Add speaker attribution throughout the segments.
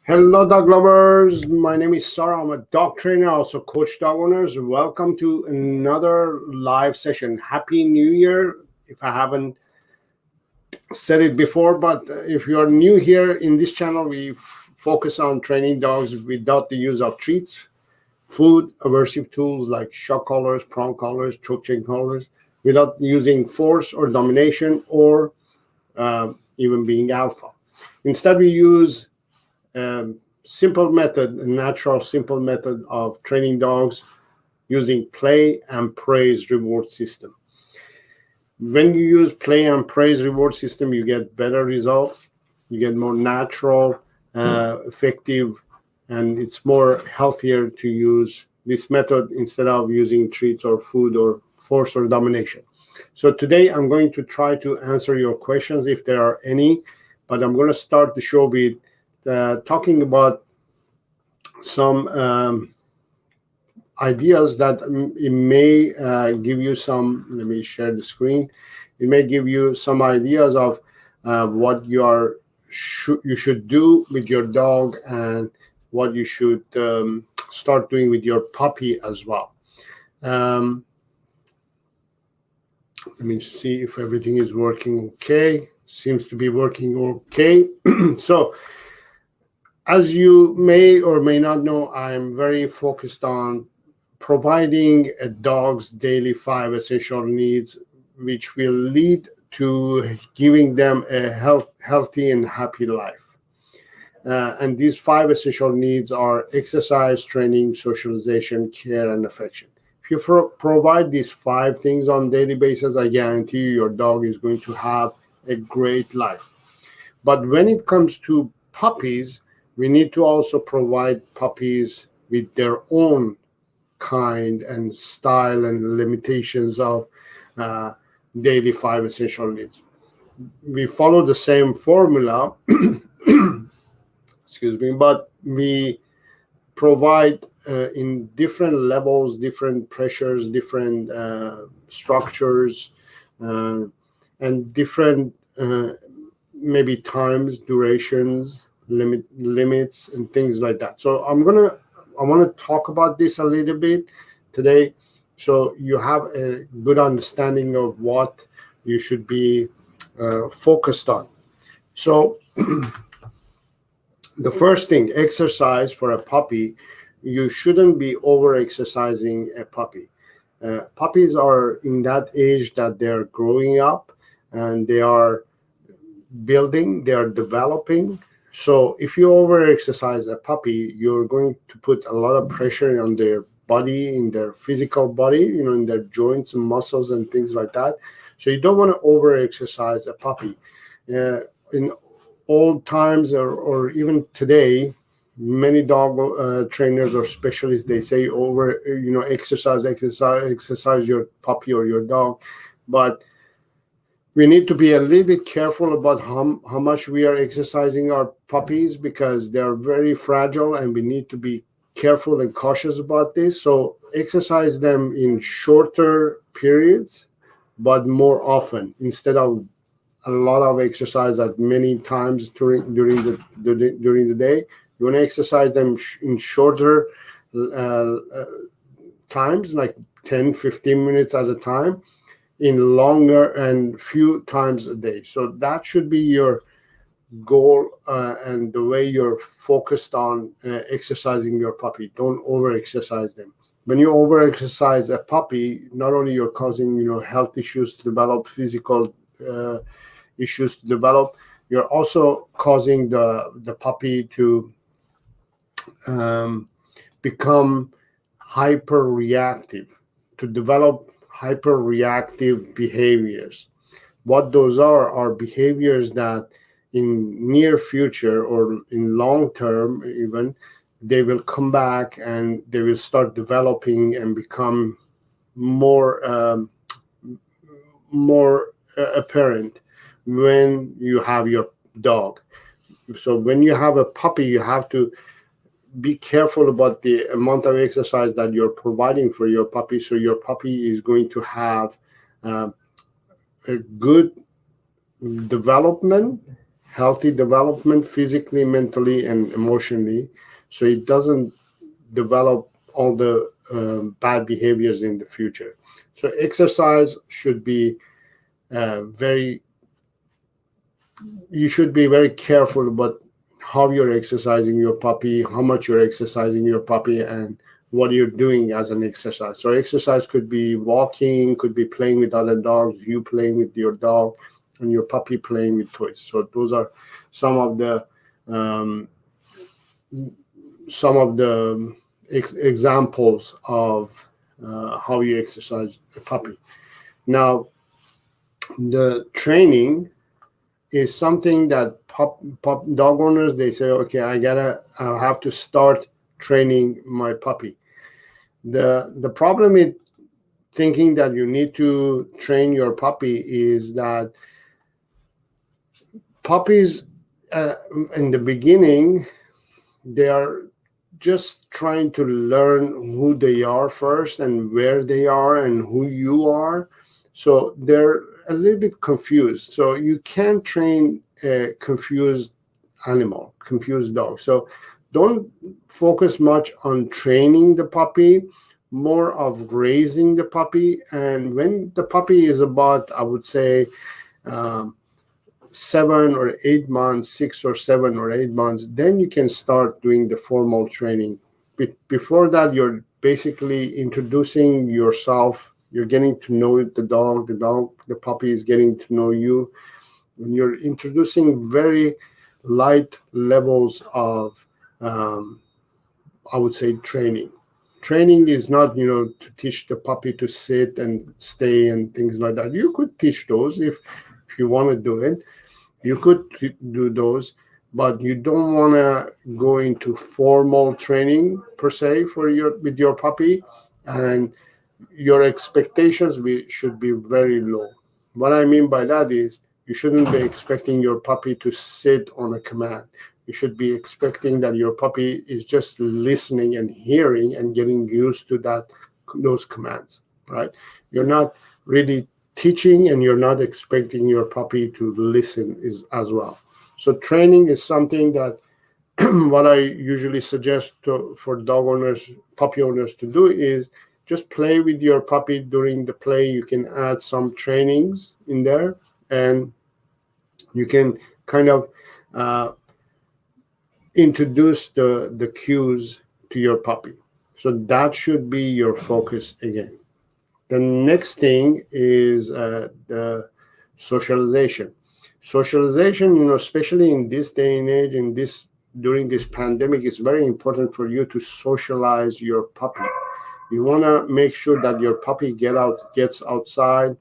Speaker 1: Hello, dog lovers. My name is Saro. I'm a dog trainer, also coach dog owners. Welcome to another live session. Happy New Year. If I haven't said it before, but if you are new here in this channel, we focus on training dogs without the use of treats, food, aversive tools like shock collars, prong collars, choke chain collars, without using force or domination or even being alpha. Instead, we use simple method, a natural simple method of training dogs using play and praise reward system. When you use play and praise reward system, you get better results. You get more natural, effective, and it's more healthier to use this method instead of using treats or food or force or domination. So today I'm going to try to answer your questions if there are any, but I'm going to start the show with talking about some ideas that it may give you some. Let me share the screen. It may give you some ideas of what you should do with your dog and what you should start doing with your puppy as well. Let me see if everything is working okay. Seems to be working okay. So as you may or may not know, I'm very focused on providing a dog's daily 5 essential needs, which will lead to giving them a healthy and happy life. And these 5 essential needs are exercise, training, socialization, care, and affection. If you provide these 5 things on a daily basis, I guarantee you your dog is going to have a great life. But when it comes to puppies, we need to also provide puppies with their own kind and style and limitations of daily 5 essential needs. We follow the same formula, excuse me, but we provide in different levels, different pressures, different structures, and different maybe times, durations, limits, and things like that. So I want to talk about this a little bit today, so you have a good understanding of what you should be focused on. So the first thing, exercise for a puppy. You shouldn't be over exercising a puppy. Puppies are in that age that they're growing up and they are building, they are developing. So if you over exercise a puppy, you're going to put a lot of pressure on their body, in their physical body, in their joints and muscles and things like that. So you don't want to over exercise a puppy. In old times or even today, many dog trainers or specialists, they say exercise your puppy or your dog. But we need to be a little bit careful about how much we are exercising our puppies, because they're very fragile and we need to be careful and cautious about this. So exercise them in shorter periods, but more often, instead of a lot of exercise at many times during the day. You want to exercise them in shorter times, like 10-15 minutes at a time, in longer and few times a day. So that should be your goal and the way you're focused on exercising your puppy. Don't over exercise them. When you over exercise a puppy, not only you're causing health issues to develop, physical issues to develop, you're also causing the puppy to become hyper reactive, to develop hyper reactive behaviors. What those are behaviors that in near future or in long term even, they will come back and they will start developing and become more apparent when you have your dog. So when you have a puppy, you have to be careful about the amount of exercise that you're providing for your puppy, so your puppy is going to have a good development, healthy development physically, mentally, and emotionally, so it doesn't develop all the bad behaviors in the future. So exercise should be very, you should be very careful about how you're exercising your puppy, how much you're exercising your puppy, and what you're doing as an exercise. So exercise could be walking, could be playing with other dogs, you playing with your dog, and your puppy playing with toys. So those are some of the um, examples of how you exercise a puppy. Now, the training is something that dog owners, they say, okay, I have to start training my puppy. The problem with thinking that you need to train your puppy is that puppies in the beginning, they are just trying to learn who they are first and where they are and who you are. So they're a little bit confused. So you can't train a confused animal, confused dog. So don't focus much on training the puppy, more of raising the puppy. And when the puppy is about, I would say, 7 or 8 months, 6 or 7 or 8 months, then you can start doing the formal training. Before that, you're basically introducing yourself. You're getting to know the puppy is getting to know you, and you're introducing very light levels of, I would say, training. Training is not, to teach the puppy to sit and stay and things like that. You could teach those if you want to do it. You could do those, but you don't want to go into formal training per se with your puppy, and your expectations should be very low. What I mean by that is you shouldn't be expecting your puppy to sit on a command. You should be expecting that your puppy is just listening and hearing and getting used to those commands, right? You're not really teaching, and you're not expecting your puppy to listen as well. So training is something that what I usually suggest for dog owners, puppy owners to do is just play with your puppy. During the play, you can add some trainings in there, and you can kind of introduce the cues to your puppy. So that should be your focus again. The next thing is the socialization. Socialization, especially in this day and age, during this pandemic, it's very important for you to socialize your puppy. You want to make sure that your puppy gets outside,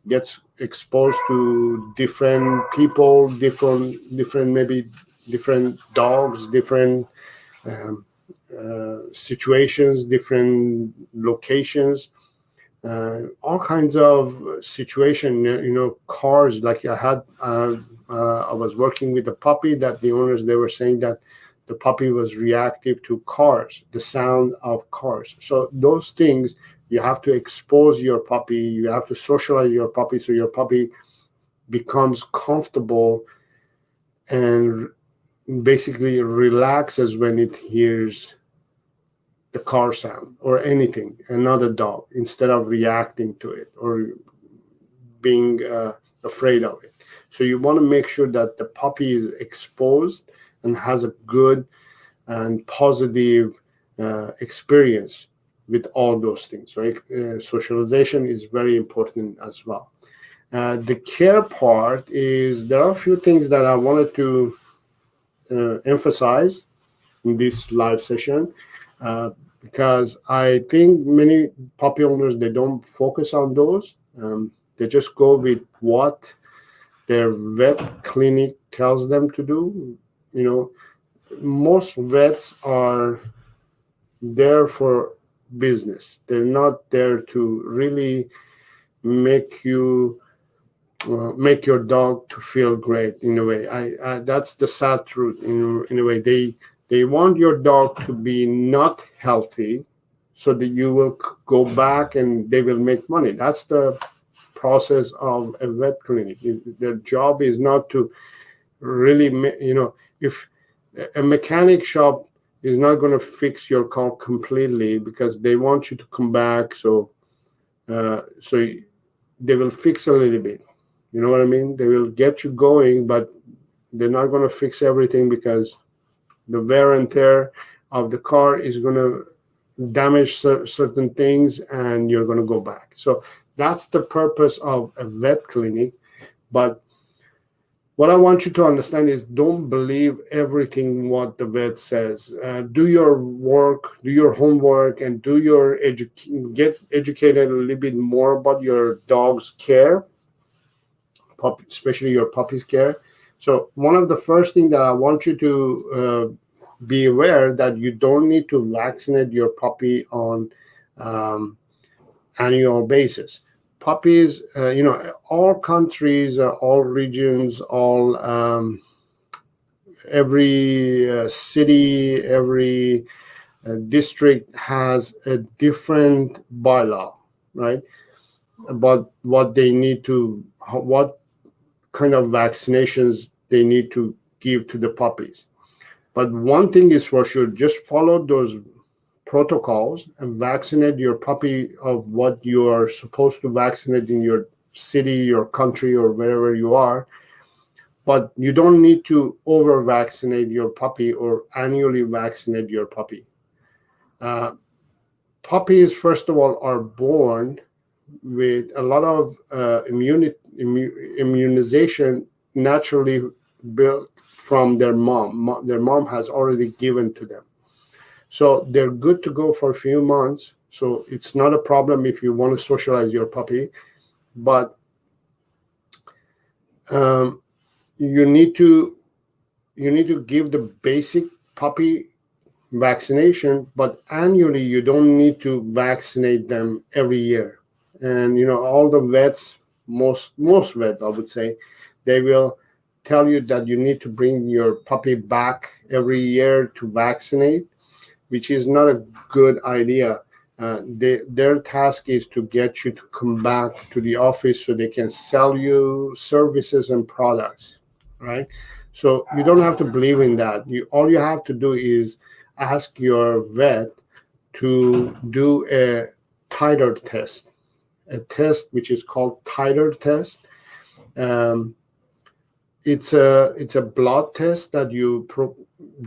Speaker 1: gets exposed to different people, different maybe different dogs, different situations, different locations. All kinds of situation, cars. Like I was working with a puppy that the owners, they were saying that the puppy was reactive to cars, the sound of cars. So those things, you have to expose your puppy, you have to socialize your puppy, so your puppy becomes comfortable and basically relaxes when it hears the car sound or anything, another dog, instead of reacting to it or being afraid of it. So you want to make sure that the puppy is exposed and has a good and positive experience with all those things. So socialization is very important as well. The care part is, there are a few things that I wanted to emphasize in this live session. Because I think many puppy owners, they don't focus on those. They just go with what their vet clinic tells them to do. Most vets are there for business. They're not there to really make your dog to feel great. In a way, that's the sad truth. In a way, they want your dog to be not healthy, so that you will go back and they will make money. That's the process of a vet clinic. Their job is not to really, if a mechanic shop is not going to fix your car completely because they want you to come back, so they will fix a little bit. You know what I mean? They will get you going, but they're not going to fix everything because the wear and tear of the car is going to damage certain things, and you're going to go back. So that's the purpose of a vet clinic. But what I want you to understand is, don't believe everything what the vet says. Do your work, do your homework, and get educated a little bit more about your dog's care, especially your puppy's care. So one of the first thing that I want you to be aware that you don't need to vaccinate your puppy on annual basis. Puppies, all countries, all regions, every city, every district has a different bylaw, right? About what kind of vaccinations they need to give to the puppies. But one thing is for sure, just follow those protocols and vaccinate your puppy of what you are supposed to vaccinate in your city, your country, or wherever you are. But you don't need to over vaccinate your puppy or annually vaccinate your puppy. Puppies, first of all, are born with a lot of immunization naturally built from their mom. Their mom has already given to them. So they're good to go for a few months. So it's not a problem if you want to socialize your puppy. But you need to give the basic puppy vaccination, but annually you don't need to vaccinate them every year. And all the vets, most vets, I would say, they will tell you that you need to bring your puppy back every year to vaccinate, which is not a good idea. Their task is to get you to come back to the office so they can sell you services and products, right? So you don't have to believe in that. All you have to do is ask your vet to do a titer test, a test which is called titer test. It's a blood test that you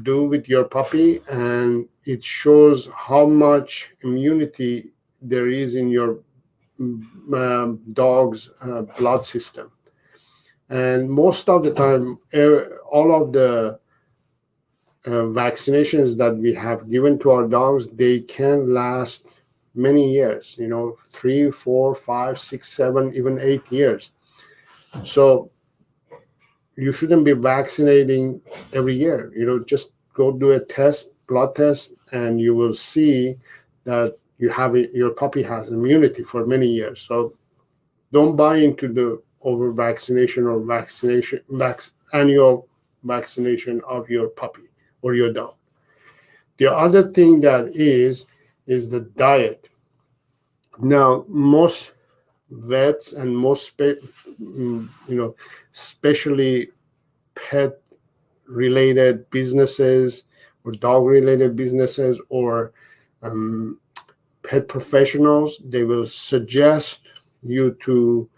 Speaker 1: do with your puppy, and it shows how much immunity there is in your dog's blood system. And most of the time, all of the vaccinations that we have given to our dogs, they can last many years, 3, 4, 5, 6, 7, even 8 years. So you shouldn't be vaccinating every year. Just go do a blood test, and you will see that your puppy has immunity for many years. So don't buy into the over vaccination or annual vaccination of your puppy or your dog. The other thing that is the diet. Now, most vets and most especially pet related businesses or dog related businesses or pet professionals, they will suggest you to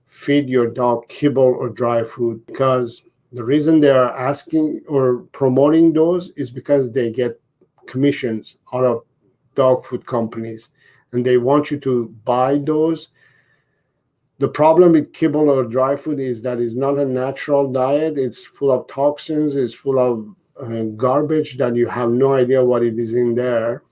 Speaker 1: feed your dog kibble or dry food, because the reason they are asking or promoting those is because they get commissions out of dog food companies, and they want you to buy those. The problem with kibble or dry food is that it's not a natural diet. It's full of toxins. It's full of garbage that you have no idea what it is in there.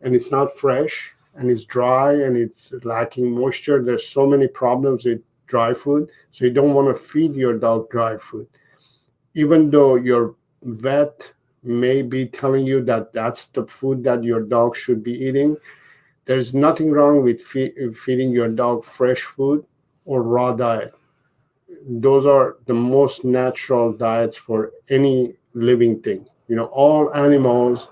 Speaker 1: And it's not fresh, and it's dry, and it's lacking moisture. There's so many problems with dry food. So you don't want to feed your dog dry food. Even though your vet may be telling you that that's the food that your dog should be eating, there's nothing wrong with feeding your dog fresh food or raw diet. Those are the most natural diets for any living thing. All animals,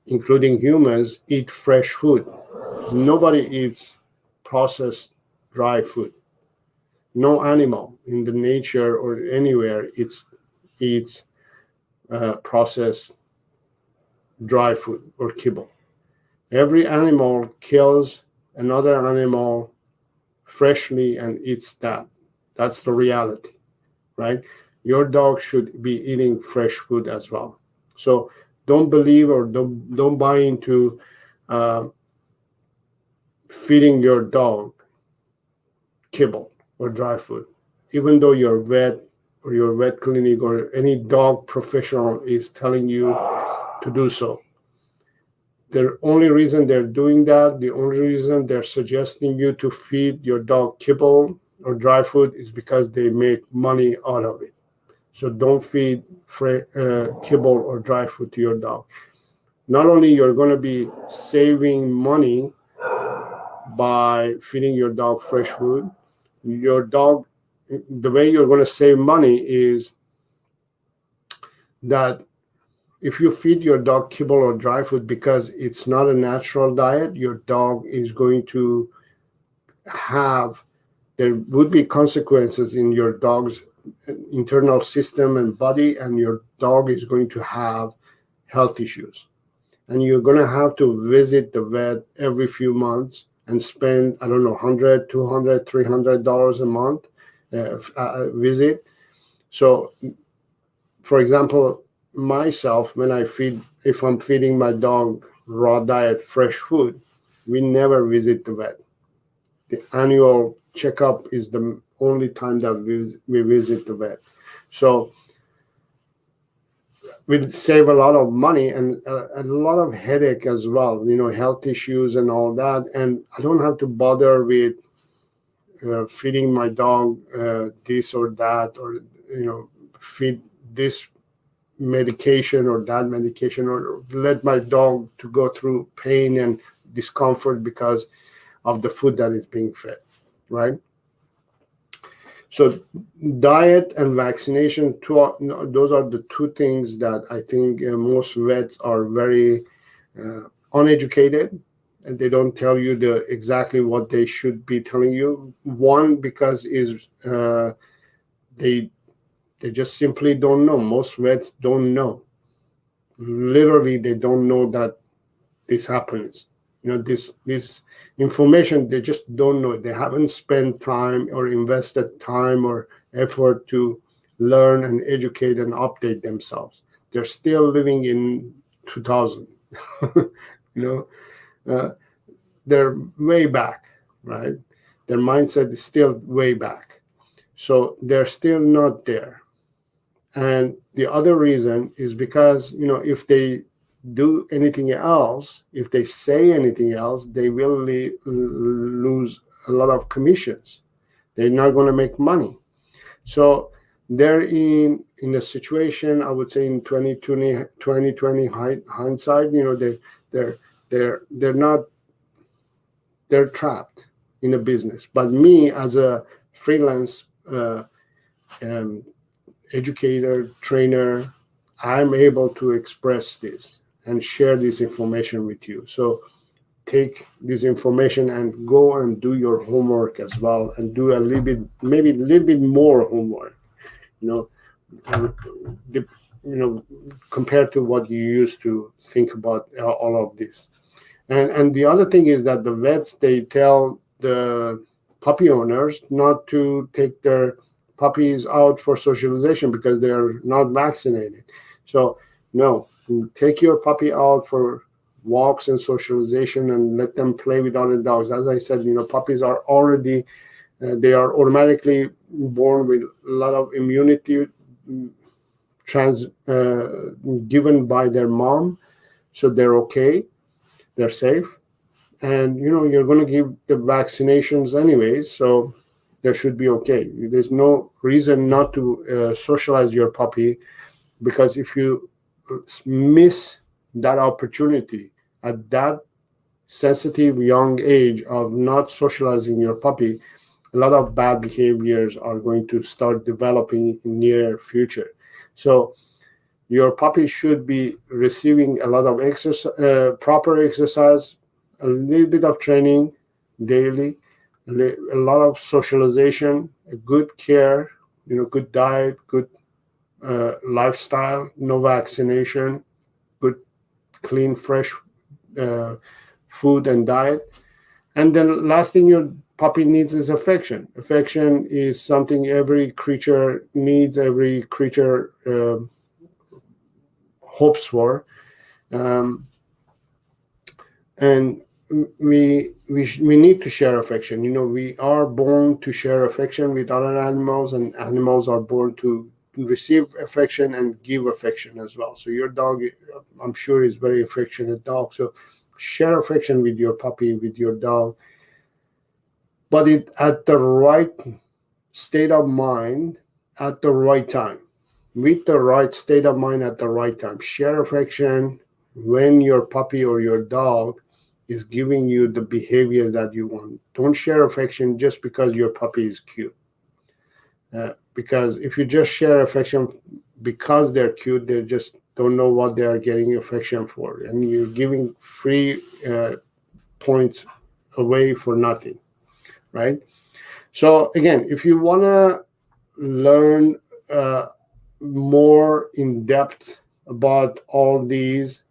Speaker 1: including humans, eat fresh food. Nobody eats processed dry food. No animal in the nature or anywhere eats processed dry food or kibble. Every animal kills another animal freshly and eats that. That's the reality, right? Your dog should be eating fresh food as well. So don't believe or don't buy into uh, feeding your dog kibble or dry food, even though your vet or your vet clinic or any dog professional is telling you to do so. The only reason they're doing that, the only reason they're suggesting you to feed your dog kibble or dry food is because they make money out of it. So don't feed kibble or dry food to your dog. Not only you're going to be saving money by feeding your dog fresh food, your dog, the way you're going to save money is that if you feed your dog kibble or dry food because it's not a natural diet, your dog is going to have, there would be consequences in your dog's internal system and body, and your dog is going to have health issues. And you're going to have to visit the vet every few months and spend, I don't know, $100, $200, $300 a month visit. So, for example, myself, when if I'm feeding my dog raw diet, fresh food, we never visit the vet. The annual checkup is the only time that we visit the vet. So we save a lot of money and a lot of headache as well, health issues and all that. And I don't have to bother with feeding my dog this or that, or, feed this medication or that medication, or let my dog to go through pain and discomfort because of the food that is being fed, right? So diet and vaccination, those are the two things that I think most vets are very uneducated, and they don't tell you exactly what they should be telling you. One, because they just simply don't know. Most vets don't know. Literally, they don't know that this happens. This information, they just don't know. They haven't spent time or invested time or effort to learn and educate and update themselves. They're still living in 2000. They're way back, right? Their mindset is still way back. So they're still not there. And the other reason is because, if they do anything else, if they say anything else, they will lose a lot of commissions. They're not going to make money. So they're in a situation, I would say, in 2020 hindsight, they're trapped in a business. But me, as a freelance educator, trainer, I'm able to express this and share this information with you. So take this information and go and do your homework as well, and do maybe a little bit more homework, compared to what you used to think about all of this. And the other thing is that the vets, they tell the puppy owners not to take their puppies out for socialization because they are not vaccinated. So no, take your puppy out for walks and socialization and let them play with other dogs. As I said, puppies are already, they are automatically born with a lot of immunity given by their mom. So they're okay, they're safe. And, you're going to give the vaccinations anyways. So there should be okay. There's no reason not to socialize your puppy, because if you miss that opportunity at that sensitive young age of not socializing your puppy, a lot of bad behaviors are going to start developing in near future. So your puppy should be receiving a lot of exercise, proper exercise, a little bit of training daily, a lot of socialization, a good care, good diet, good lifestyle, no vaccination, good, clean, fresh food and diet. And then last thing your puppy needs is affection. Affection is something every creature needs, every creature hopes for. And we need to share affection. We are born to share affection with other animals, and animals are born to receive affection and give affection as well. So your dog, I'm sure, is very affectionate dog. So share affection with your puppy, with your dog, but at the right state of mind, at the right time, with the right state of mind at the right time. Share affection when your puppy or your dog is giving you the behavior that you want. Don't share affection just because your puppy is cute. Because if you just share affection because they're cute, they just don't know what they are getting affection for. And you're giving free points away for nothing, right? So again, if you want to learn more in depth about all these,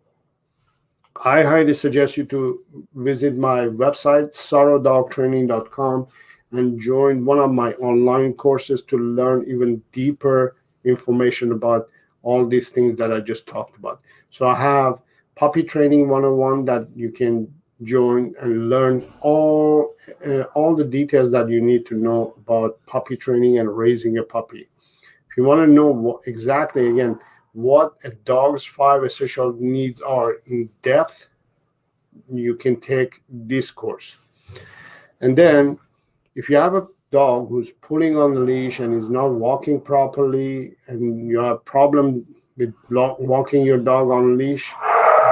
Speaker 1: I highly suggest you to visit my website, sarodogtraining.com, and join one of my online courses to learn even deeper information about all these things that I just talked about. So I have Puppy Training 101 that you can join and learn all the details that you need to know about puppy training and raising a puppy. If you want to know exactly, again, what a dog's 5 essential needs are in depth, you can take this course. And then if you have a dog who's pulling on the leash and is not walking properly, and you have a problem with walking your dog on a leash,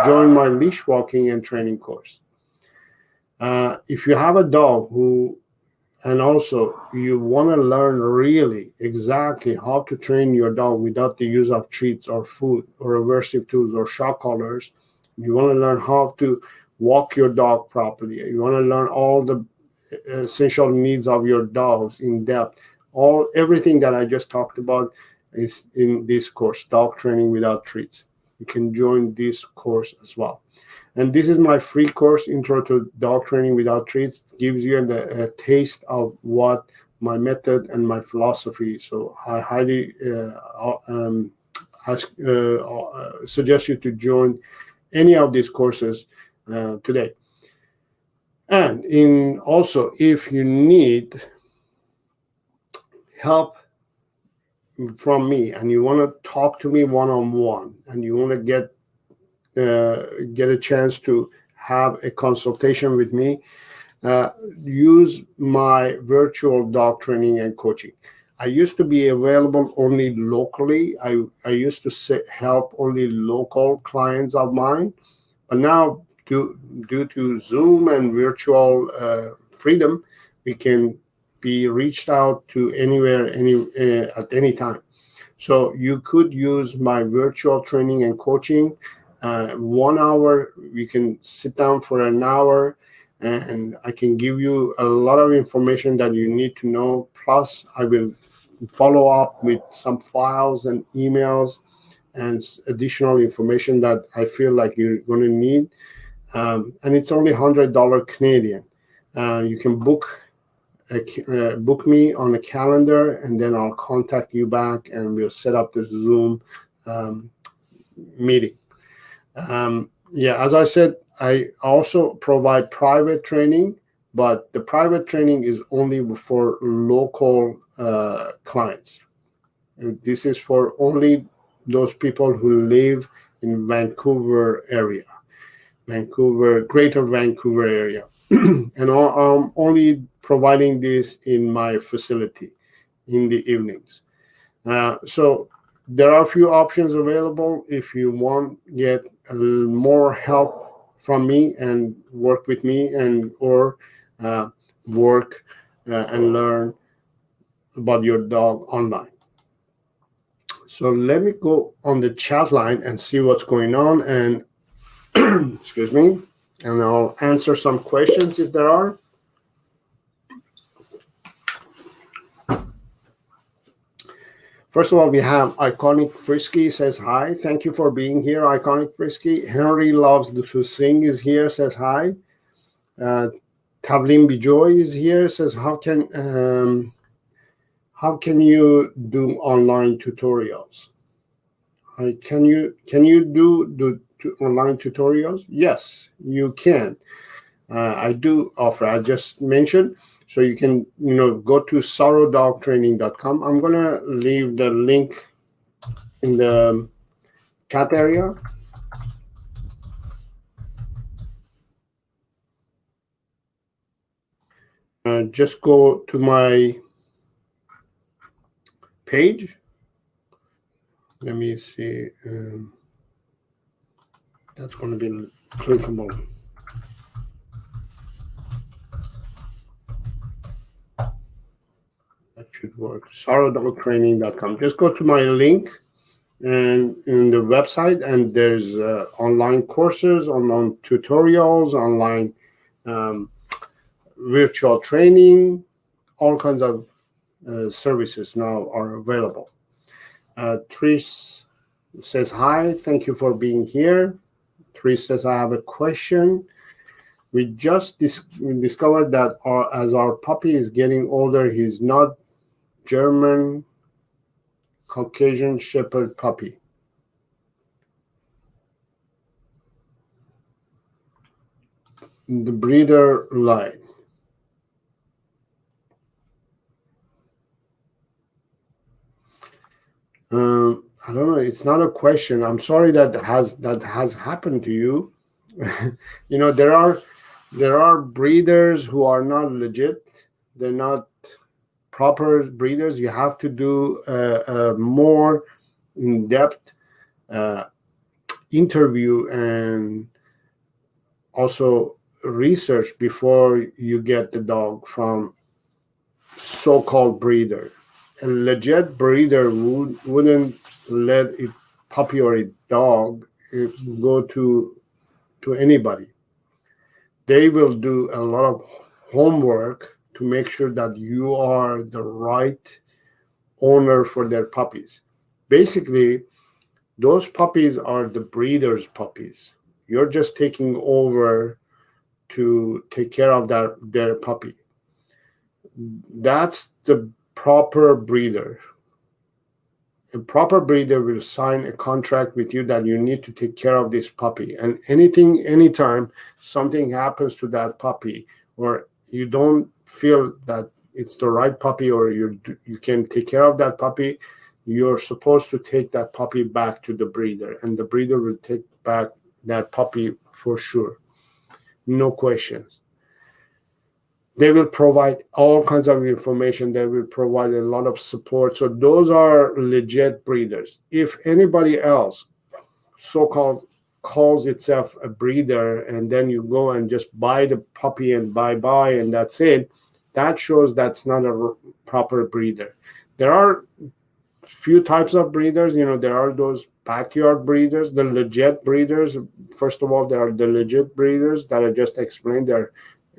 Speaker 1: join my leash walking and training course. If you have a dog and also you want to learn really exactly how to train your dog without the use of treats or food or aversive tools or shock collars, you want to learn how to walk your dog properly, you want to learn all the essential needs of your dogs in depth, everything that I just talked about is in this course, Dog Training Without Treats. You can join this course as well. And this is my free course, Intro to Dog Training Without Treats. It gives you a taste of what my method and my philosophy. So I highly suggest you to join any of these courses today. And also, if you need help from me and you want to talk to me one-on-one and you want to get a chance to have a consultation with me, use my virtual dog training and coaching. I used to be available only locally. I used to help only local clients of mine, but now due to Zoom and virtual freedom, we can be reached out to anywhere, at any time. So you could use my virtual training and coaching. 1 hour, we can sit down for an hour, and I can give you a lot of information that you need to know. Plus, I will follow up with some files and emails and additional information that I feel like you're going to need. And it's only $100 Canadian. You can book me on a calendar, and then I'll contact you back, and we'll set up this Zoom meeting. As I said, I also provide private training, but the private training is only for local clients. And this is for only those people who live in Vancouver area. Greater Vancouver area. And I'm only providing this in my facility in the evenings. So there are a few options available if you want to get more help from me and work with me, or work and learn about your dog online. So let me go on the chat line and see what's going on, and excuse me, and I'll answer some questions if there are. First of all, we have Iconic Frisky says hi. Thank you for being here, Iconic Frisky. Henry Loves to Sing is here, says hi. Tavlim Bijoy is here, says how can you do online tutorials? Can you do online tutorials? Yes, you can. I do offer. I just mentioned. So you can, go to sarodogtraining.com. I'm going to leave the link in the chat area. Just go to my page. Let me see. That's going to be clickable. That should work. Sarodogtraining.com. Just go to my link and in the website, and there's online courses, online tutorials, online virtual training, all kinds of services now are available. Trish says hi. Thank you for being here. Trish says, I have a question. We just discovered that as our puppy is getting older, he's not German Caucasian Shepherd puppy. The breeder lied. I don't know. It's not a question. I'm sorry that has happened to you. There are breeders who are not legit. They're not proper breeders. You have to do a more in-depth interview and also research before you get the dog from so-called breeder. A legit breeder wouldn't let a puppy or a dog go to anybody. They will do a lot of homework to make sure that you are the right owner for their puppies. Basically, those puppies are the breeder's puppies. You're just taking over to take care of their puppy. That's the proper breeder. A proper breeder will sign a contract with you that you need to take care of this puppy. And anytime something happens to that puppy, or you don't feel that it's the right puppy, or you can take care of that puppy, you're supposed to take that puppy back to the breeder, and the breeder will take back that puppy for sure. No questions. They will provide all kinds of information. They will provide a lot of support. So those are legit breeders. If anybody else so-called calls itself a breeder, and then you go and just buy the puppy and bye and that's it, that shows that's not a proper breeder. There are few types of breeders. There are those backyard breeders, the legit breeders. First of all, there are the legit breeders that I just explained.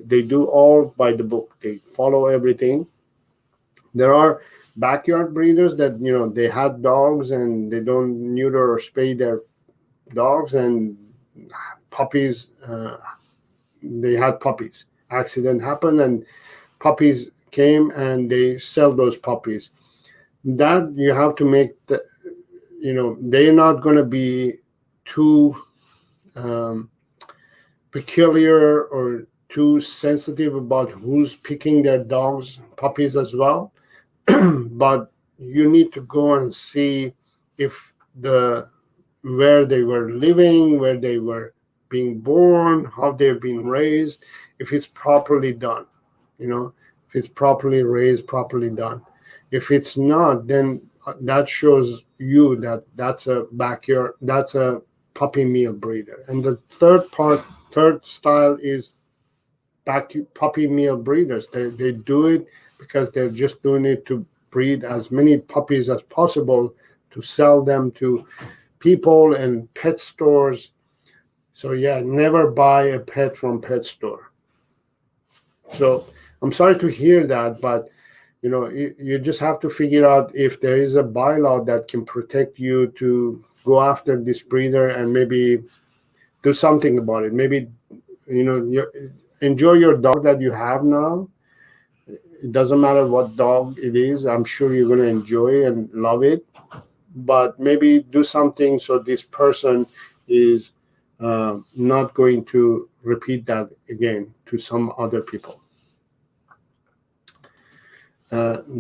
Speaker 1: They do all by the book. They follow everything. There are backyard breeders that, they had dogs and they don't neuter or spay their dogs, and puppies, they had puppies. Accident happened and puppies came and they sell those puppies. That you have to make they're not going to be too peculiar or too sensitive about who's picking their puppies as well. But you need to go and see if where they were living, where they were being born, how they've been raised, if it's properly done, if it's properly raised, properly done. If it's not, then that shows you that that's a puppy meal breeder. And the third style is puppy meal breeders. They do it because they're just doing it to breed as many puppies as possible to sell them to people and pet stores. So yeah, never buy a pet from pet store. So I'm sorry to hear that, but You just have to figure out if there is a bylaw that can protect you to go after this breeder and maybe do something about it. Maybe, enjoy your dog that you have now. It doesn't matter what dog it is. I'm sure you're going to enjoy and love it. But maybe do something so this person is not going to repeat that again to some other people. The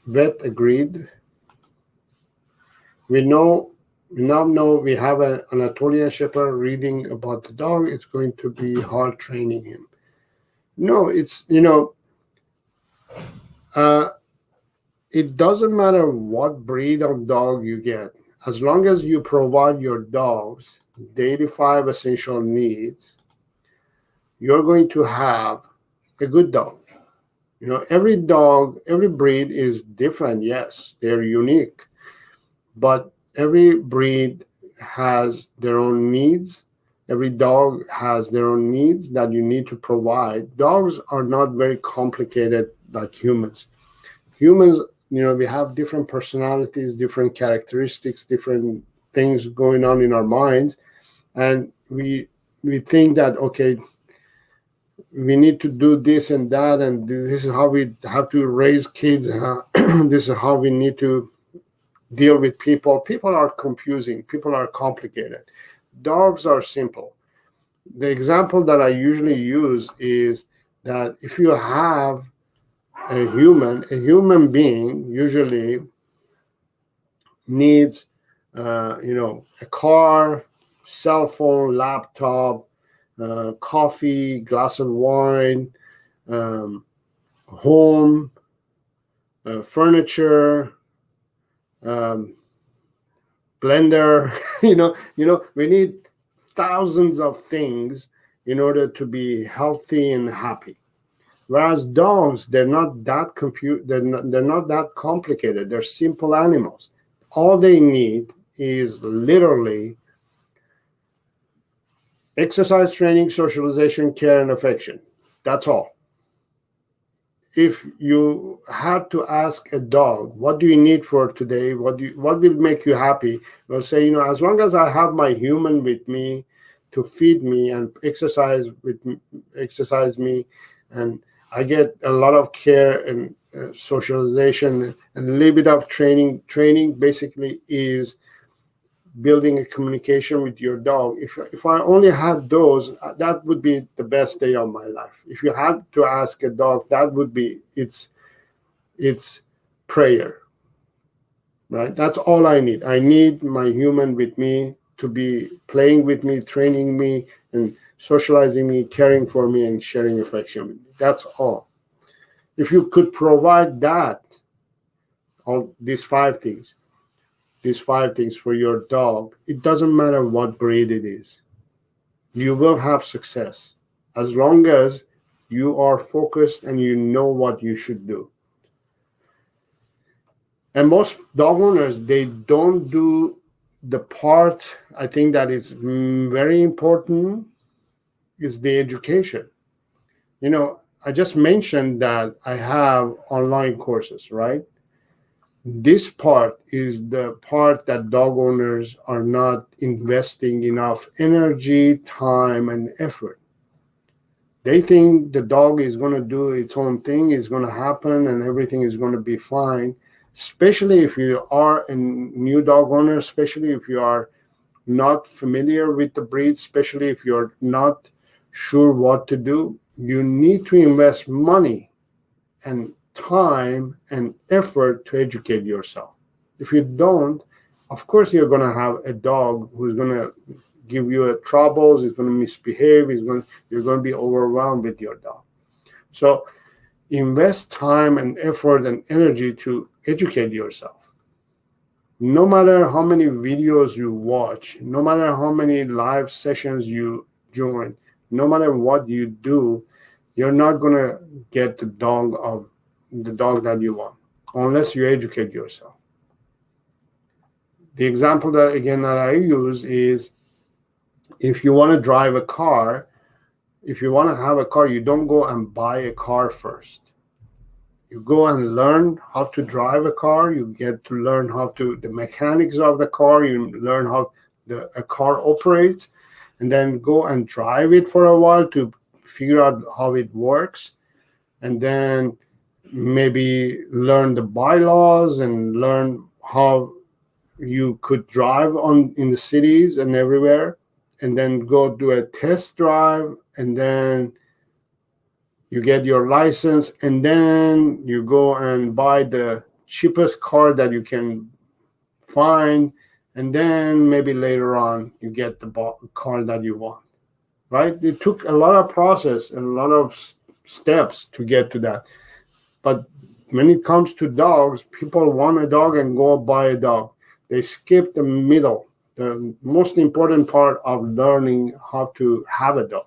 Speaker 1: vet agreed. We now know we have an Anatolian Shepherd. Reading about the dog, it's going to be hard training him. No, it's it doesn't matter what breed of dog you get, as long as you provide your dogs daily 5 essential needs, you're going to have a good dog. Every dog, every breed is different. Yes, they're unique, but every breed has their own needs. Every dog has their own needs that you need to provide. Dogs are not very complicated like humans. Humans, we have different personalities, different characteristics, different things going on in our minds, and we think that, okay, we need to do this and that, and this is how we have to raise kids. This is how we need to deal with people. People are confusing. People are complicated. Dogs are simple. The example that I usually use is that if you have a human being usually needs, a car, cell phone, laptop, coffee, glass of wine, home, furniture, blender. We need thousands of things in order to be healthy and happy. Whereas dogs, they're not that they're not that complicated. They're simple animals. All they need is literally exercise, training, socialization, care, and affection. That's all. If you had to ask a dog, what do you need for today? What will make you happy? They'll say, as long as I have my human with me to feed me and exercise me, and I get a lot of care and socialization and a little bit of training. Training basically is building a communication with your dog. If I only had those, that would be the best day of my life. If you had to ask a dog, that would be its prayer, right? That's all I need. I need my human with me to be playing with me, training me, and socializing me, caring for me, and sharing affection with me. That's all. If you could provide that, all these five things for your dog, it doesn't matter what breed it is. You will have success as long as you are focused and you know what you should do. And most dog owners, they don't do the part, I think, that is very important, is the education. I just mentioned that I have online courses, right? This part is the part that dog owners are not investing enough energy, time, and effort. They think the dog is going to do its own thing, it's going to happen, and everything is going to be fine, especially if you are a new dog owner, especially if you are not familiar with the breed, especially if you're not sure what to do. You need to invest money and time and effort to educate yourself. If you don't, of course you're going to have a dog who's going to give you troubles, he's going to misbehave, you're going to be overwhelmed with your dog. So invest time and effort and energy to educate yourself. No matter how many videos you watch, no matter how many live sessions you join, no matter what you do, you're not going to get the dog that you want unless you educate yourself. The example that I use is, if you want to drive a car, if you want to have a car, you don't go and buy a car first. You go and learn how to drive a car. You get to learn the mechanics of the car. You learn how a car operates, and then go and drive it for a while to figure out how it works, and then maybe learn the bylaws and learn how you could drive in the cities and everywhere, and then go do a test drive, and then you get your license, and then you go and buy the cheapest car that you can find, and then maybe later on you get the car that you want, right? It took a lot of process and a lot of steps to get to that. But when it comes to dogs, people want a dog and go buy a dog. They skip the middle, the most important part of learning how to have a dog,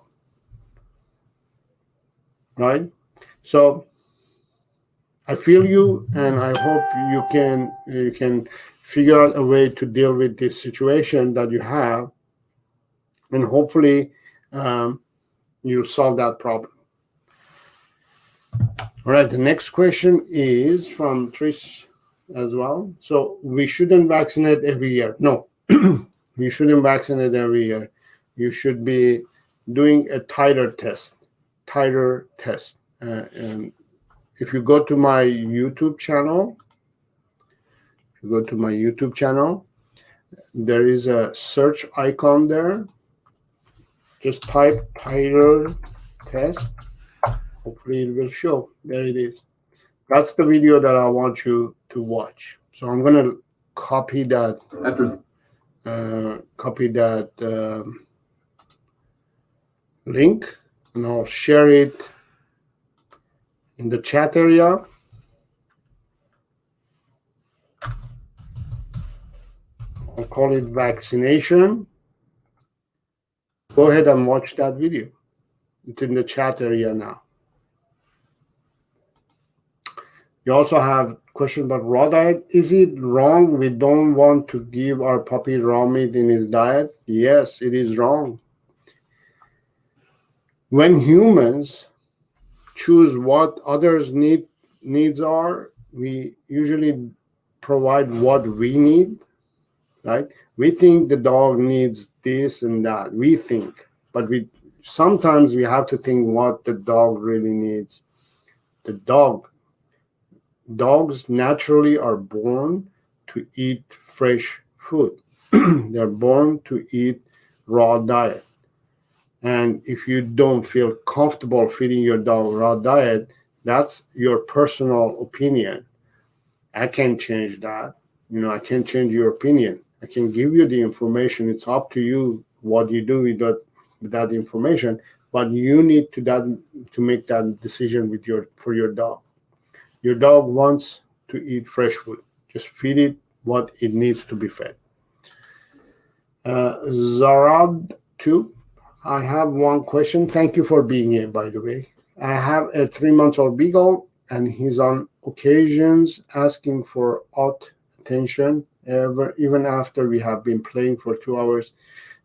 Speaker 1: right? So I feel you, and I hope you can figure out a way to deal with this situation that you have, and hopefully you solve that problem. All right, the next question is from Trish as well. So we shouldn't vaccinate every year. No, you shouldn't vaccinate every year. You should be doing a titer test. And if you go to my YouTube channel, there is a search icon there. Just type titer test. Hopefully it will show. There it is. That's the video that I want you to watch. So I'm going to copy that. Link, and I'll share it in the chat area. I'll call it Vaccination. Go ahead and watch that video. It's in the chat area now. You also have question about raw diet. Is it wrong we don't want to give our puppy raw meat in his diet? Yes, it is wrong. When humans choose what others' needs are, we usually provide what we need, right? We think the dog needs this and that. We think, but sometimes we have to think what the dog really needs. Dogs naturally are born to eat fresh food. They're born to eat raw diet. And if you don't feel comfortable feeding your dog raw diet, that's your personal opinion. I can't change that. I can't change your opinion. I can give you the information. It's up to you what you do with that information, but you need to make that decision for your dog. Your dog wants to eat fresh food. Just feed it what it needs to be fed. Zarab 2, I have one question. Thank you for being here, by the way. I have a 3-month-old Beagle, and he's on occasions asking for attention, even after we have been playing for 2 hours.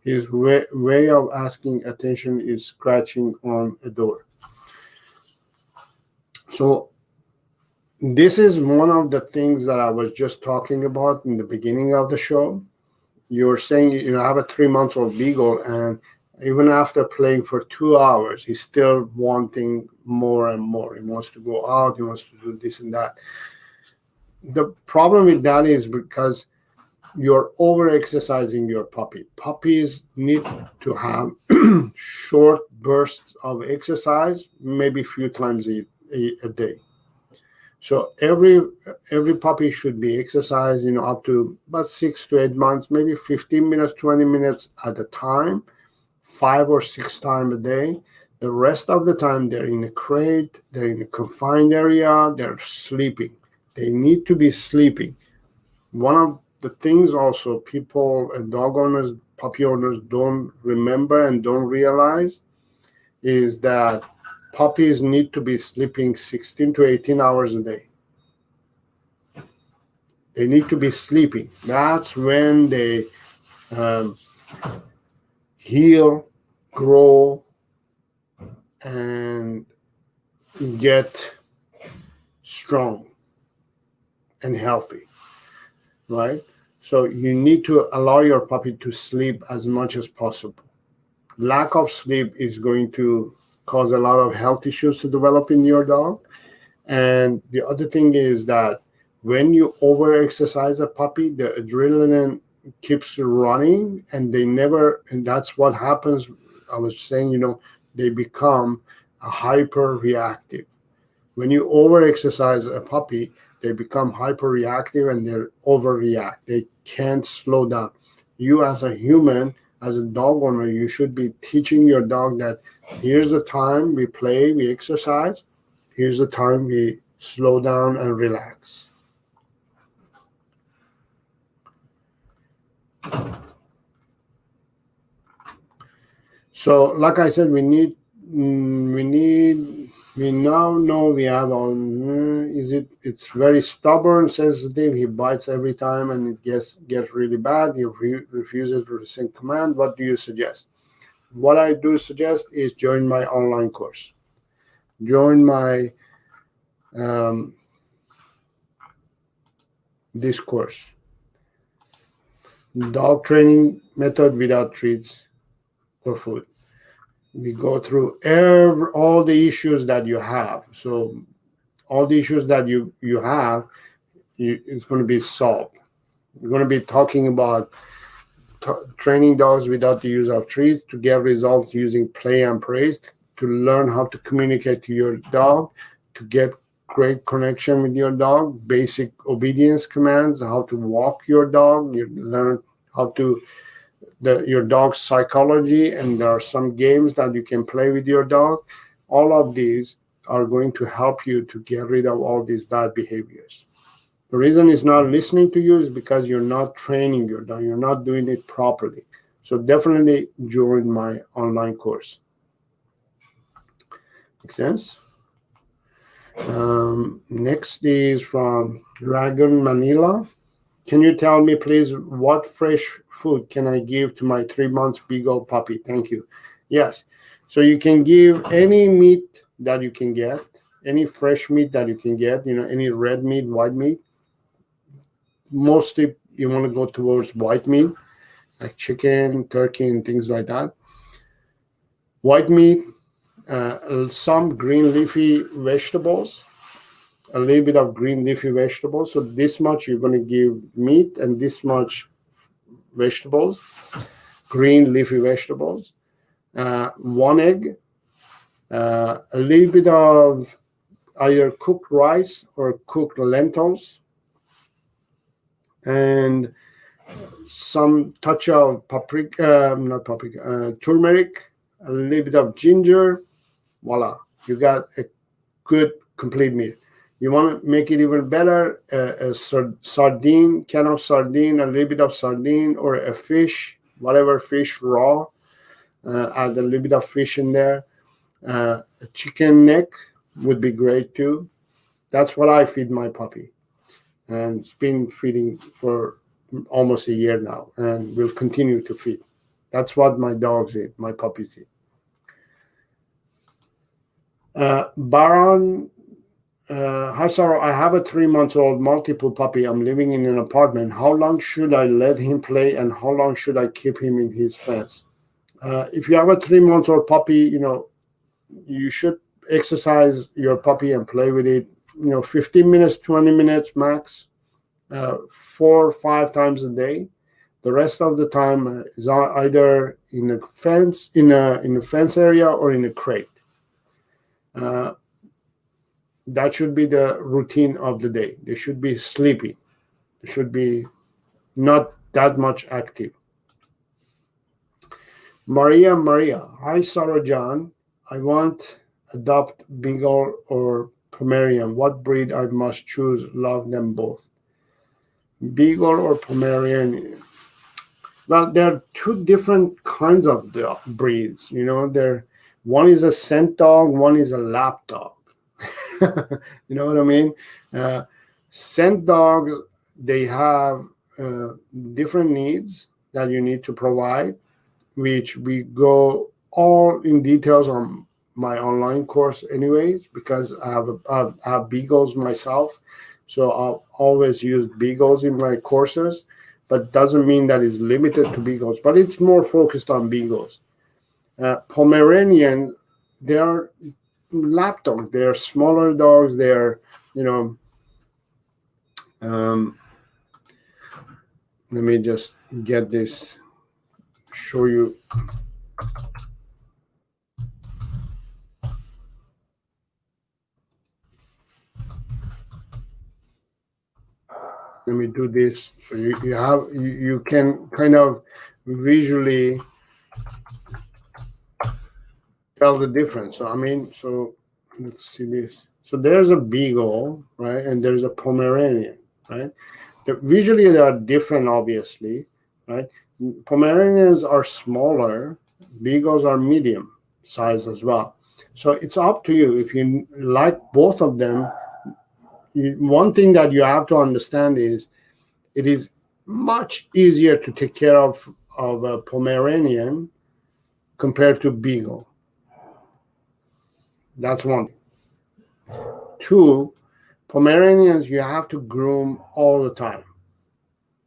Speaker 1: His way of asking attention is scratching on a door. So this is one of the things that I was just talking about in the beginning of the show. You were saying, I have a 3-month-old Beagle, and even after playing for 2 hours, he's still wanting more and more. He wants to go out. He wants to do this and that. The problem with that is because you're over-exercising your puppy. Puppies need to have short bursts of exercise, maybe a few times a day. So every puppy should be exercised, up to about 6 to 8 months, maybe 15 minutes, 20 minutes at a time, 5 or 6 times a day. The rest of the time, they're in a crate, they're in a confined area, they're sleeping. They need to be sleeping. One of the things also people and dog owners, puppy owners don't remember and don't realize is that puppies need to be sleeping 16 to 18 hours a day. They need to be sleeping. That's when they heal, grow, and get strong and healthy, right? So you need to allow your puppy to sleep as much as possible. Lack of sleep is going to cause a lot of health issues to develop in your dog. And the other thing is that when you over exercise a puppy, the adrenaline keeps running, and and that's what happens. I was saying, they become hyper reactive. When you over exercise a puppy, they become hyper reactive and they overreact. They can't slow down. You, as a human, as a dog owner, you should be teaching your dog that here's the time we play, we exercise, here's the time we slow down and relax. So, like I said, we now know we have on. It's very stubborn, sensitive. He bites every time, and it gets really bad. He refuses to listen command. What do you suggest? What I do suggest is join my online course. Join my this course, dog training method without treats or food. We go through all the issues that you have. So all the issues that you have, it's going to be solved. We're going to be talking about training dogs without the use of treats to get results using play and praise, to learn how to communicate to your dog, to get great connection with your dog, basic obedience commands, how to walk your dog. You learn how to your dog's psychology, and there are some games that you can play with your dog. All of these are going to help you to get rid of all these bad behaviors. The reason it's not listening to you is because you're not training your dog. You're not doing it properly. So definitely join my online course. Make sense? Next is from Dragon Manila. Can you tell me, please, what fresh food can I give to my 3-month Beagle puppy? Thank you. Yes. So you can give any meat that you can get, any fresh meat that you can get, any red meat, white meat. Mostly you want to go towards white meat, like chicken, turkey, and things like that. White meat, some green leafy vegetables, a little bit of green leafy vegetables. So this much you're going to give meat and this much vegetables, green leafy vegetables, 1 egg, a little bit of either cooked rice or cooked lentils, and some touch of turmeric, a little bit of ginger. Voila, you got a good complete meal. You want to make it even better, a sardine, can of sardine, a little bit of sardine, or a fish, whatever fish, raw. Add a little bit of fish in there. A chicken neck would be great too. That's what I feed my puppy. And it's been feeding for almost a year now, and will continue to feed. That's what my dogs eat, my puppies eat. Baron, hi Saro, I have a 3-month-old multiple puppy. I'm living in an apartment. How long should I let him play, and how long should I keep him in his fence? If you have a 3-month-old puppy, you should exercise your puppy and play with it, 15 minutes, 20 minutes max, 4 or 5 times a day. The rest of the time is either in a fence, in a fence area, or in a crate. That should be the routine of the day. They should be sleeping. They should be not that much active. Maria, hi Sarah John. I want adopt Beagle or Pomeranian. What breed I must choose? Love them both. Beagle or Pomeranian. Well, there are 2 different kinds of the breeds. One is a scent dog, one is a lap dog. You know what I mean? Scent dogs, they have different needs that you need to provide, which we go all in details on my online course anyways, because I have beagles myself, so I'll always use beagles in my courses. But doesn't mean that it's limited to beagles, but it's more focused on beagles. Pomeranian, they are lap dogs. They are smaller dogs. They are, you know, let me just get this, show you. Let me do this so you can kind of visually tell the difference. So let's see this. So there's a beagle, right, and there's a Pomeranian, right? Visually they are different, obviously, right? Pomeranians are smaller, beagles are medium size as well. So it's up to you. If you like both of them, one thing that you have to understand is it is much easier to take care of a Pomeranian compared to beagle. That's one thing. Two, Pomeranians, you have to groom all the time.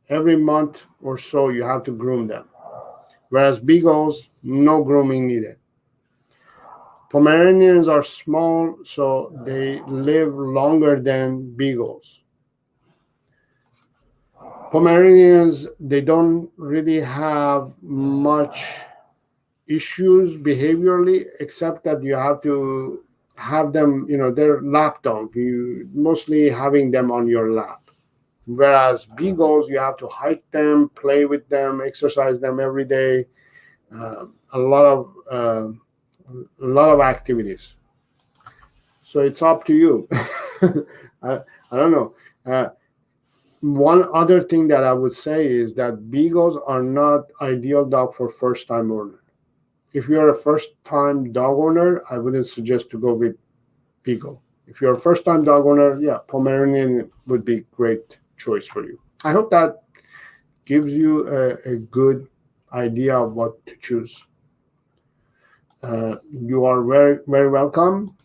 Speaker 1: Every month or so, you have to groom them. Whereas beagles, no grooming needed. Pomeranians are small, so they live longer than beagles. Pomeranians, they don't really have much issues behaviorally, except that you have to have them, they're lap dog. You mostly having them on your lap. Whereas beagles, you have to hike them, play with them, exercise them every day. A lot of activities. So it's up to you. I don't know. One other thing that I would say is that beagles are not ideal dog for first-time owner. If you're a first-time dog owner, I wouldn't suggest to go with beagle. If you're a first-time dog owner, yeah, Pomeranian would be great choice for you. I hope that gives you a good idea of what to choose. You are very, very welcome.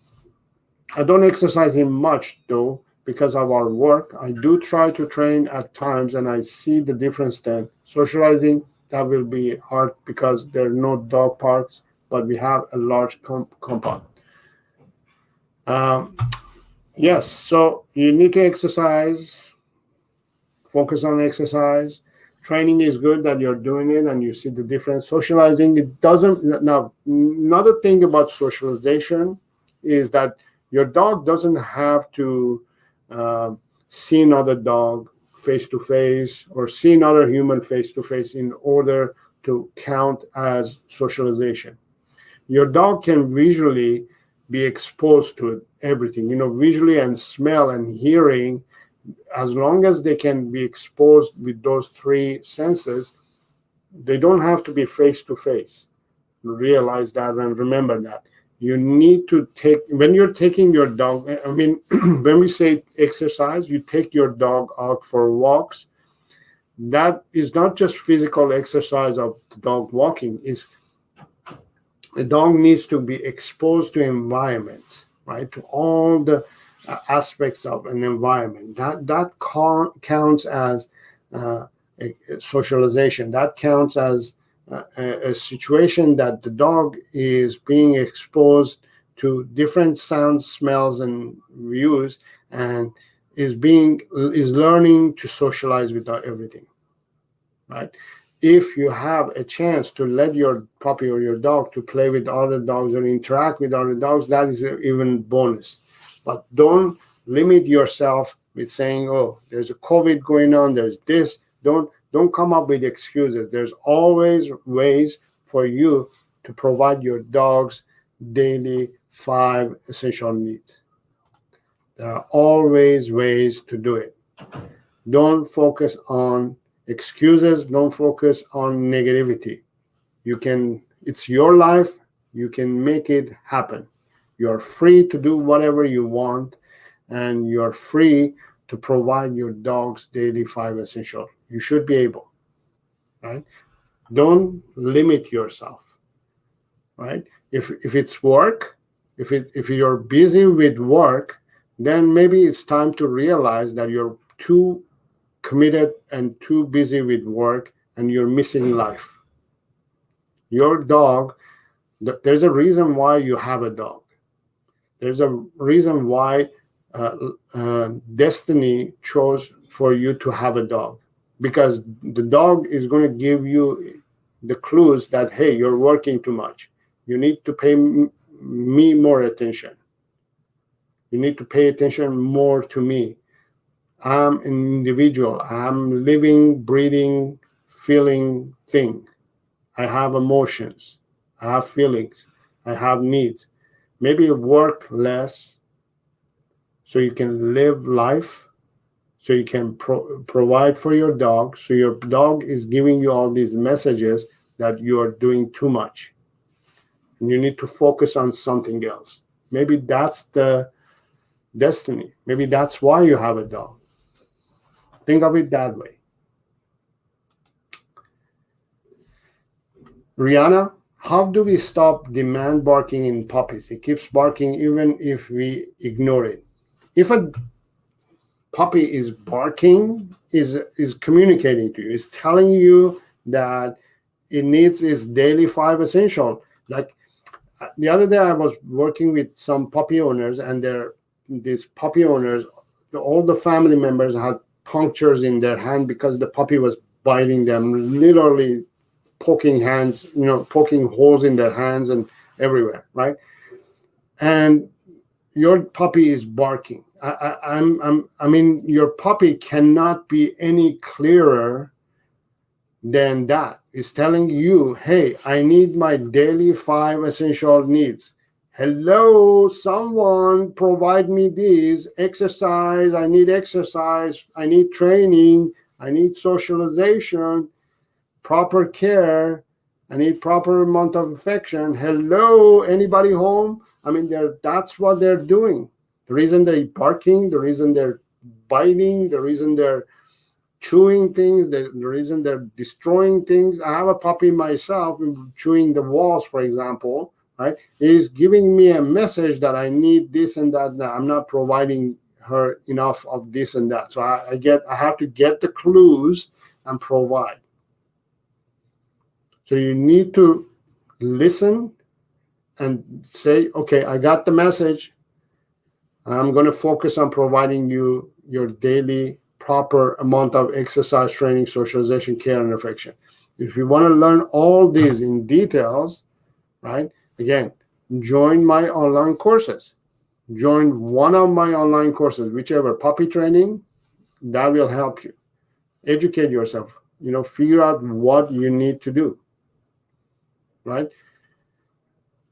Speaker 1: I don't exercise him much, though, because of our work. I do try to train at times, and I see the difference then. Socializing, that will be hard because there are no dog parks, but we have a large compound. Yes, so you need to exercise, focus on exercise. Training is good that you're doing it and you see the difference. Socializing, it doesn't. Now, another thing about socialization is that your dog doesn't have to see another dog face to face or see another human face to face in order to count as socialization. Your dog can visually be exposed to everything, visually and smell and hearing. As long as they can be exposed with those three senses, they don't have to be face to face. Realize that and remember that. You need to when you're taking your dog, when we say exercise, you take your dog out for walks. That is not just physical exercise of dog walking. The dog needs to be exposed to environment, right? To all the aspects of an environment. That counts as a socialization. That counts as a situation that the dog is being exposed to different sounds, smells, and views, and is learning to socialize with everything, right? If you have a chance to let your puppy or your dog to play with other dogs or interact with other dogs, that is even bonus. But don't limit yourself with saying, "Oh, there's a COVID going on. There's this." Don't come up with excuses. There's always ways for you to provide your dog's daily 5 essential needs. There are always ways to do it. Don't focus on excuses. Don't focus on negativity. It's your life. You can make it happen. You're free to do whatever you want, and you're free to provide your dog's daily 5 essential. You should be able, right? Don't limit yourself, right? If it's work, If you're busy with work, then maybe it's time to realize that you're too committed and too busy with work and you're missing life. Your dog, there's a reason why you have a dog. There's a reason why destiny chose for you to have a dog, because the dog is going to give you the clues that, hey, you're working too much. You need to pay me more attention. You need to pay attention more to me. I'm an individual. I'm living, breathing, feeling thing. I have emotions. I have feelings. I have needs. Maybe work less so you can live life, so you can provide for your dog. So your dog is giving you all these messages that you are doing too much. And you need to focus on something else. Maybe that's the destiny. Maybe that's why you have a dog. Think of it that way. Rihanna, how do we stop demand barking in puppies? It keeps barking even if we ignore it. If a puppy is barking, is communicating to you, is telling you that it needs its daily 5 essential. Like the other day, I was working with some puppy owners, and these puppy owners, all the family members had punctures in their hand because the puppy was biting them, literally poking holes in their hands and everywhere, right? And your puppy is barking. I mean, your puppy cannot be any clearer than that. It's telling you, hey, I need my daily 5 essential needs. Hello, someone provide me these. Exercise, I need exercise. I need training. I need socialization, proper care. I need proper amount of affection. Hello, anybody home? I mean, that's what they're doing. The reason they're barking, the reason they're biting, the reason they're chewing things, the reason they're destroying things. I have a puppy myself chewing the walls, for example, right? Is giving me a message that I need this and that. I'm not providing her enough of this and that. So I have to get the clues and provide. So you need to listen and say, okay, I got the message. I'm going to focus on providing you your daily proper amount of exercise, training, socialization, care, and affection. If you want to learn all these in details, right? Again, join my online courses. Join one of my online courses, whichever, puppy training, that will help you. Educate yourself, figure out what you need to do, right?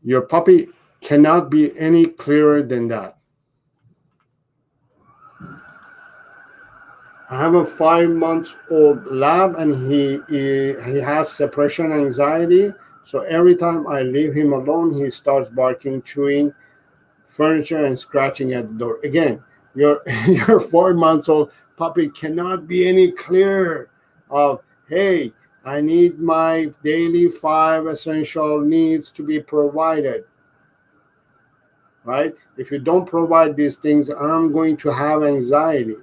Speaker 1: Your puppy cannot be any clearer than that. I have a 5-month-old lab, and he has separation anxiety. So every time I leave him alone, he starts barking, chewing furniture, and scratching at the door. Again, your 4-month-old puppy cannot be any clearer of, hey, I need my daily 5 essential needs to be provided. Right? If you don't provide these things, I'm going to have anxiety.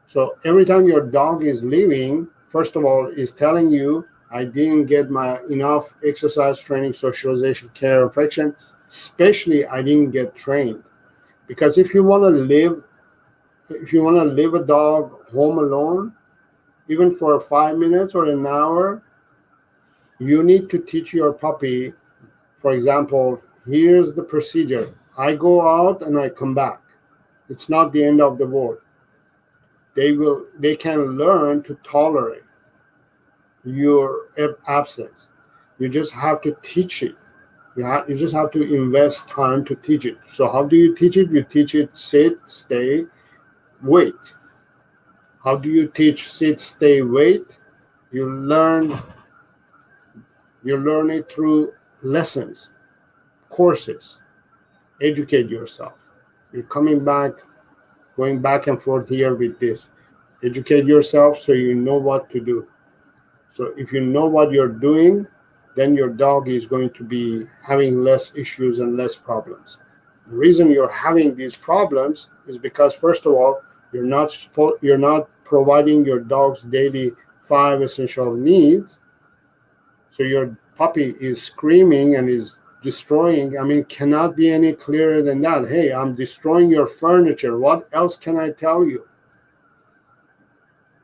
Speaker 1: So every time your dog is leaving, first of all, is telling you, I didn't get my enough exercise, training, socialization, care, affection. Especially, I didn't get trained. Because if you want to leave a dog home alone, even for 5 minutes or an hour, you need to teach your puppy, for example, here's the procedure. I go out and I come back. It's not the end of the world. They can learn to tolerate your absence. You just have to teach it. You just have to invest time to teach it. So how do you teach it? You teach it sit, stay, wait. How do you teach sit, stay, wait? You learn it through lessons, courses. Educate yourself. You're going back and forth here with this. Educate yourself so you know what to do. So if you know what you're doing, then your dog is going to be having less issues and less problems. The reason you're having these problems is because, first of all, you're not providing your dog's daily 5 essential needs. So your puppy is screaming and is destroying. I mean, cannot be any clearer than that. Hey, I'm destroying your furniture. What else can I tell you?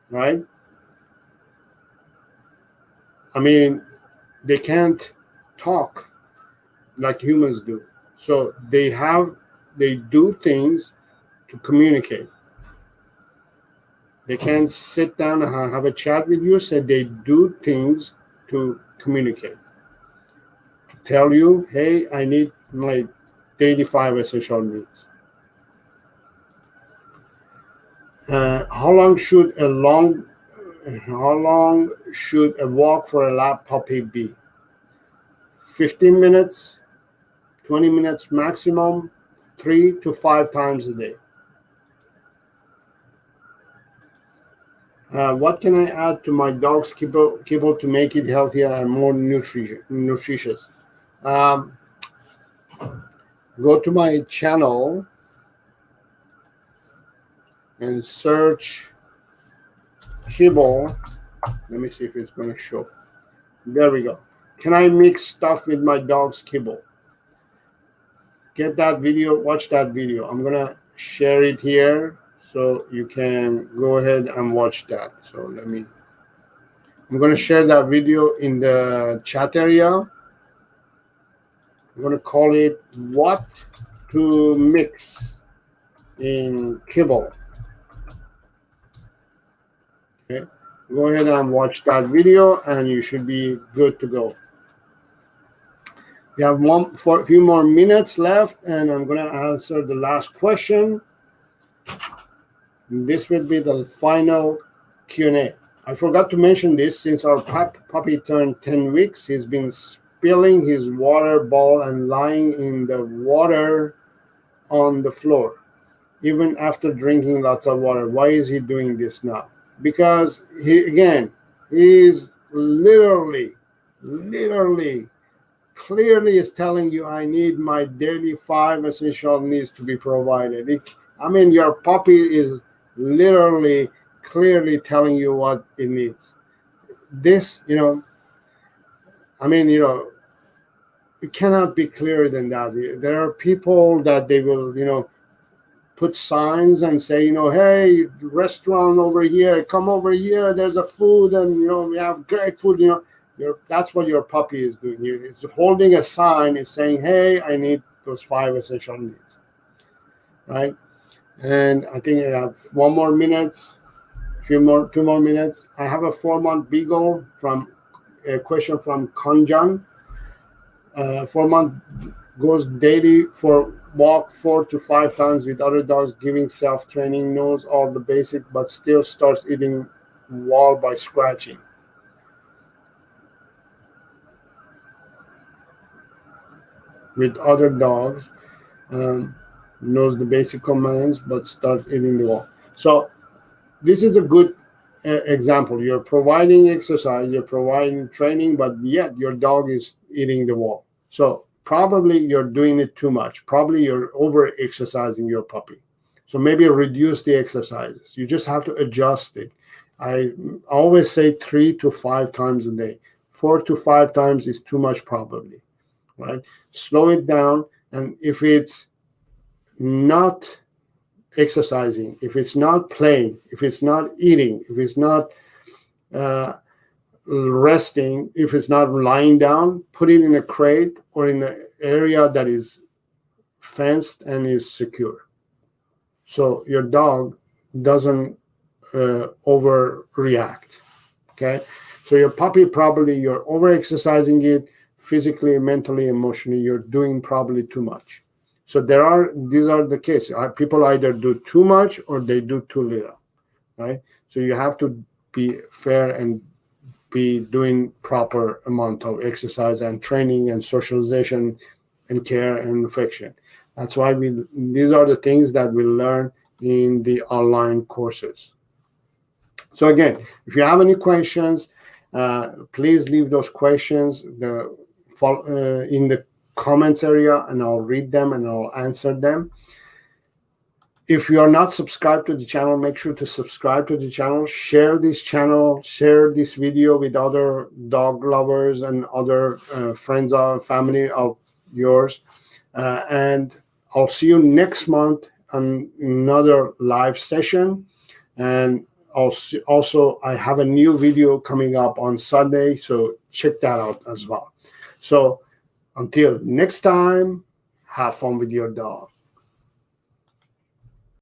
Speaker 1: Right? I mean, they can't talk like humans do. So they do things to communicate. They can't sit down and have a chat with you. So they do things to communicate. To tell you, hey, I need my daily 5 essential needs. How long should a walk for a lab puppy be? 15 minutes, 20 minutes maximum, 3 to 5 times a day. What can I add to my dog's kibble to make it healthier and more nutritious? Go to my channel and search kibble. Let me see if it's going to show. There we go. Can I mix stuff with my dog's kibble? Get that video, watch that video. I'm going to share it here so you can go ahead and watch that. So I'm going to share that video in the chat area. I'm going to call it What to Mix in Kibble. Okay. Go ahead and watch that video and you should be good to go. We have a few more minutes left and I'm going to answer the last question. This will be the final Q&A. I forgot to mention this. Since our puppy turned 10 weeks, he's been spilling his water bowl and lying in the water on the floor, even after drinking lots of water. Why is he doing this now? Because he's literally clearly is telling you, I need my daily 5 essential needs to be provided. Your puppy is literally clearly telling you what it needs. This, it cannot be clearer than that. There are people that they will, put signs and say, hey, restaurant over here, come over here, there's a food and, we have great food, that's what your puppy is doing here. It's holding a sign, it's saying, hey, I need those 5 essential needs, right? And I think I have 2 more minutes. I have a 4-month Beagle from a question from Kanjan. 4-month goes daily for walk 4 to 5 times with other dogs, giving self-training, knows all the basic, but still starts eating wall by scratching. With other dogs, knows the basic commands, but starts eating the wall. So this is a good example. You're providing exercise, you're providing training, but yet your dog is eating the wall. So probably you're doing it too much. Probably you're over-exercising your puppy. So maybe reduce the exercises. You just have to adjust it. I always say 3 to 5 times a day. 4 to 5 times is too much probably, right? Slow it down, and if it's not exercising, if it's not playing, if it's not eating, if it's not resting, if it's not lying down, put it in a crate or in an area that is fenced and is secure. So your dog doesn't overreact, okay? So your puppy, probably you're over-exercising it physically, mentally, emotionally, you're doing probably too much. So these are the cases. People either do too much or they do too little, right? So you have to be fair and be doing proper amount of exercise and training and socialization and care and affection. That's why these are the things that we learn in the online courses. So again, if you have any questions, Please leave those questions in the comments area, and I'll read them and I'll answer them. If you are not subscribed to the channel, make sure to subscribe to the channel. Share this channel, share this video with other dog lovers and other friends or family of yours. And I'll see you next month on another live session. And also, I have a new video coming up on Sunday, so check that out as well. So until next time, have fun with your dog.